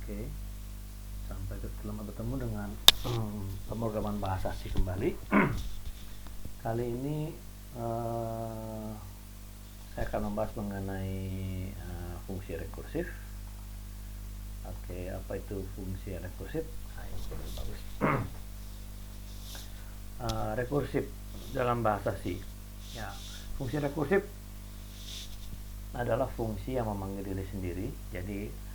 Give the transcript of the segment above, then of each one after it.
Oke, sampai bertemu dengan pemrograman bahasa C kembali. Kali ini saya akan membahas mengenai fungsi rekursif. Oke, apa itu fungsi rekursif? Ini bagus. Rekursif dalam bahasa C. Ya, fungsi rekursif adalah fungsi yang memanggil diri sendiri. Jadi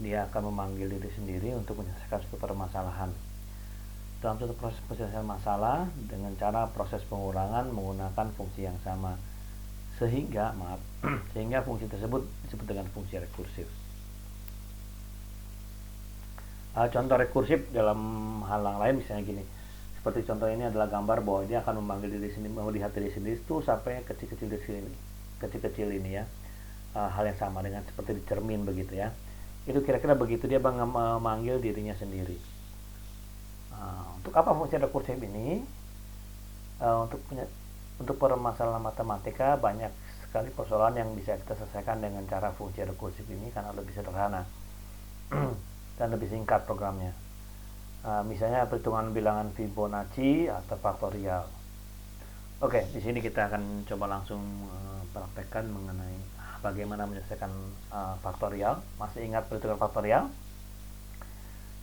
dia akan memanggil diri sendiri untuk menyelesaikan suatu permasalahan. Dalam suatu proses penyelesaian masalah dengan cara proses pengulangan menggunakan fungsi yang sama, sehingga fungsi tersebut disebut dengan fungsi rekursif. Contoh rekursif dalam hal yang lain misalnya gini, seperti contoh ini adalah gambar bahwa dia akan memanggil diri sendiri, melihat diri sendiri itu sampai kecil-kecil ini ya. Hal yang sama dengan seperti di cermin begitu ya. Itu kira-kira begitu dia memanggil dirinya sendiri. Untuk apa fungsi rekursif ini? Untuk permasalahan matematika banyak sekali persoalan yang bisa kita selesaikan dengan cara fungsi rekursif ini karena lebih sederhana dan lebih singkat programnya. Misalnya perhitungan bilangan Fibonacci atau faktorial. Oke, di sini kita akan coba langsung praktekkan mengenai bagaimana menyelesaikan faktorial. Masih ingat perhitungan faktorial?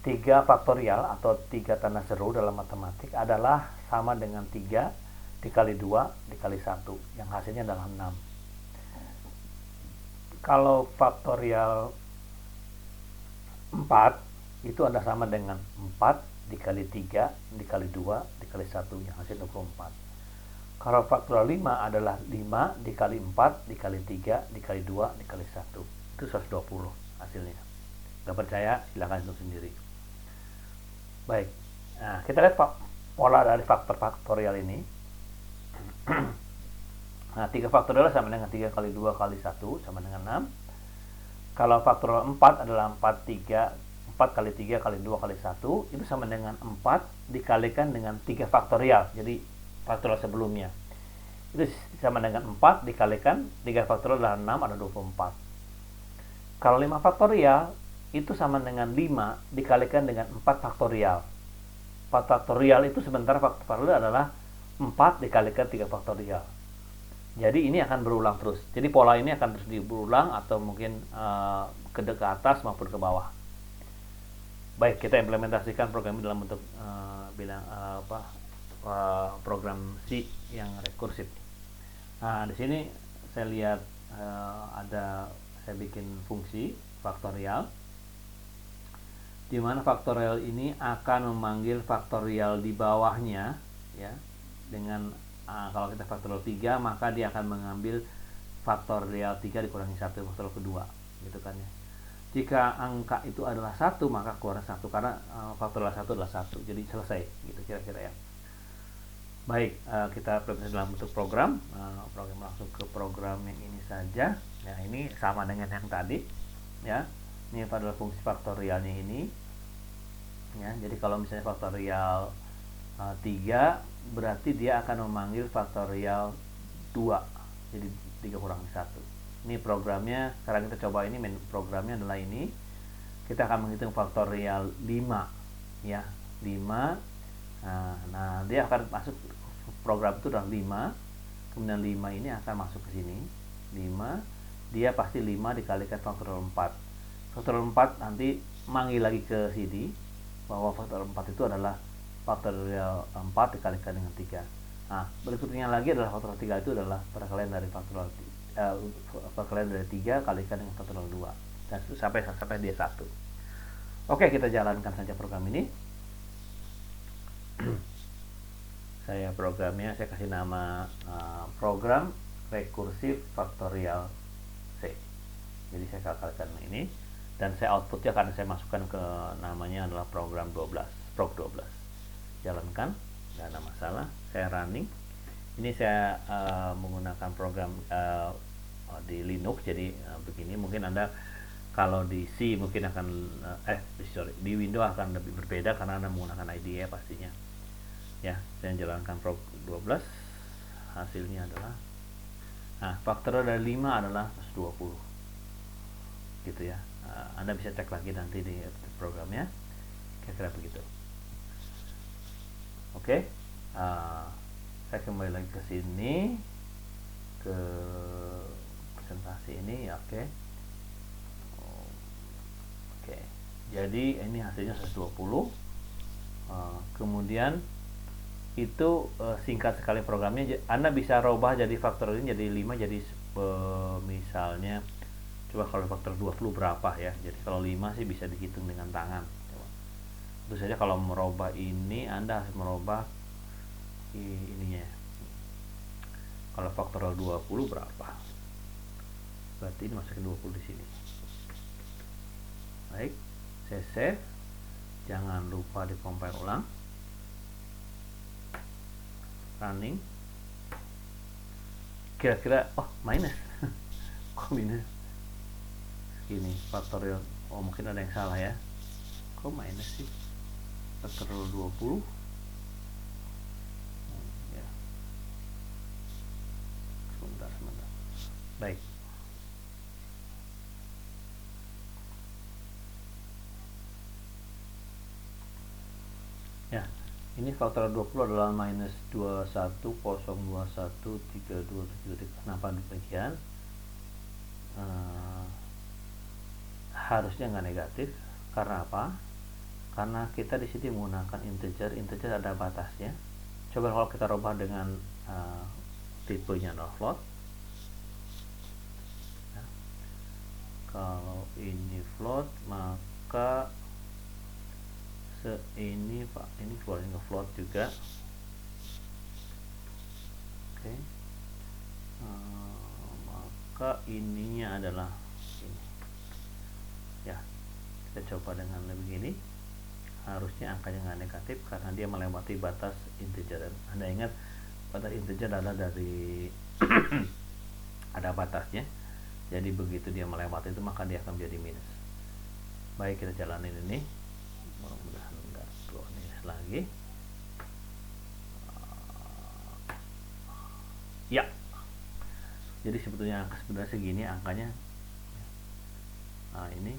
3 faktorial atau 3 tanda seru dalam matematik adalah sama dengan 3 dikali 2 dikali 1 yang hasilnya adalah 6. Kalau faktorial 4 itu ada sama dengan 4 dikali 3 dikali 2 dikali 1 yang hasil 24. Kalau faktorial 5 adalah 5 dikali 4 dikali 3 dikali 2 dikali 1. Itu 120 hasilnya. Gak percaya? Silahkan hitung sendiri. Baik. Nah, kita lihat pola dari faktor faktorial ini. Nah, 3 faktorial sama dengan 3 kali 2 kali 1 sama dengan 6. Kalau faktorial 4 adalah 4 kali 3 kali 2 kali 1 itu sama dengan 4 dikalikan dengan 3 faktorial. Jadi faktorial sebelumnya itu sama dengan 4 dikalikan 3 faktorial adalah 6, ada 24. Kalau 5 faktorial itu sama dengan 5 dikalikan dengan 4 faktorial. 4 faktorial itu sementara faktorial adalah 4 dikalikan 3 faktorial. Jadi ini akan berulang terus. Jadi pola ini akan terus berulang atau mungkin ke atas maupun ke bawah. Baik, kita implementasikan program ini dalam bentuk program C yang rekursif. Nah, di sini saya lihat saya bikin fungsi faktorial, di mana faktorial ini akan memanggil faktorial di bawahnya, ya, dengan kalau kita faktorial 3 maka dia akan mengambil faktorial 3 dikurangi 1 faktorial kedua, gitu kan ya. Jika angka itu adalah 1 maka keluar 1 karena faktorial 1 adalah 1, jadi selesai, gitu kira-kira ya. Baik, kita implementasi dalam bentuk program. Program langsung ke program yang ini saja. Ya, ini sama dengan yang tadi. Ya, ini adalah fungsi faktorialnya ini. Ya, jadi kalau misalnya faktorial 3, berarti dia akan memanggil faktorial 2. Jadi 3 kurangi 1. Ini programnya. Sekarang kita coba ini. Programnya adalah ini. Kita akan menghitung faktorial 5. Ya, 5. Nah, dia akan masuk program itu adalah 5, kemudian 5 ini akan masuk ke sini 5, dia pasti 5 dikalikan faktorial 4. Faktorial 4 nanti manggil lagi ke sini bahwa faktorial 4 itu adalah faktorial 4 dikalikan dengan 3. Nah, berikutnya lagi adalah faktorial 3 itu adalah perkalian dari faktorial dari 3 kalikan dengan faktorial 2 dan sampai dia 1. Oke, kita jalankan saja program ini. Saya programnya, saya kasih nama program rekursif faktorial C. Jadi saya kalkulkan ini dan saya outputnya akan saya masukkan ke namanya adalah program 12, prog 12. Jalankan, tidak ada masalah. Saya running. Ini saya menggunakan program di Linux, jadi begini. Mungkin Anda kalau di C mungkin akan di Windows akan lebih berbeda karena Anda menggunakan IDE pastinya. Ya, saya jalankan prog 12. Hasilnya adalah faktorial dari 5 adalah 120. gitu ya. Anda bisa cek lagi nanti di programnya, kira-kira begitu. Oke, saya kembali lagi ke sini, ke presentasi ini. Oke. Jadi ini hasilnya 120. Kemudian itu singkat sekali programnya. Anda bisa rubah jadi faktor ini jadi 5, jadi misalnya coba kalau faktor 20 berapa ya. Jadi kalau 5 sih bisa dihitung dengan tangan. Tentu saja kalau merubah ini Anda harus merubah ininya. Kalau faktor 20 berapa? Berarti ini masukin 20 di sini. Baik, saya save. Jangan lupa di compile ulang. Running. Kira-kira minus. Kok minus? Ini faktorial. Mungkin ada yang salah ya. Kok minus sih? Faktorial 20. Ya. Sebentar. Baik. Ya, ini faktor 20 adalah minus 21,021,3273. Kenapa demikian? Harusnya nggak negatif. Karena apa? Karena kita di sini menggunakan integer ada batasnya. Coba kalau kita rubah dengan tipenya no float. Nah, kalau ini float maka ini keluarnya nge-float juga. Oke. Maka ininya adalah ini. Ya, kita coba dengan begini. Harusnya angkanya nggak negatif karena dia melewati batas integer. Anda ingat batas integer adalah dari ada batasnya. Jadi begitu dia melewati itu maka dia akan menjadi minus. Baik, kita jalanin ini. Mudah-mudahan enggak minus lagi. Ya, jadi sebetulnya angka sebenarnya segini angkanya. Nah, ini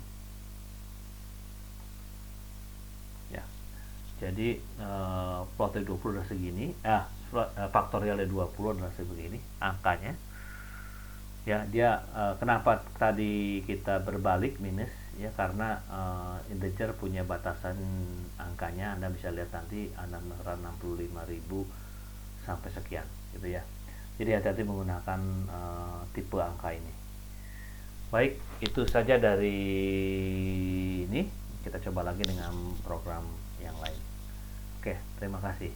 ya, jadi plot dari 20 adalah segini, faktorial dari 20 adalah sebegini angkanya ya. Dia kenapa tadi kita berbalik minus ya, karena integer punya batasan angkanya. Anda bisa lihat nanti 65.000 sampai sekian gitu ya. Jadi hati-hati menggunakan tipe angka ini. Baik, itu saja dari ini. Kita coba lagi dengan program yang lain. Oke, terima kasih.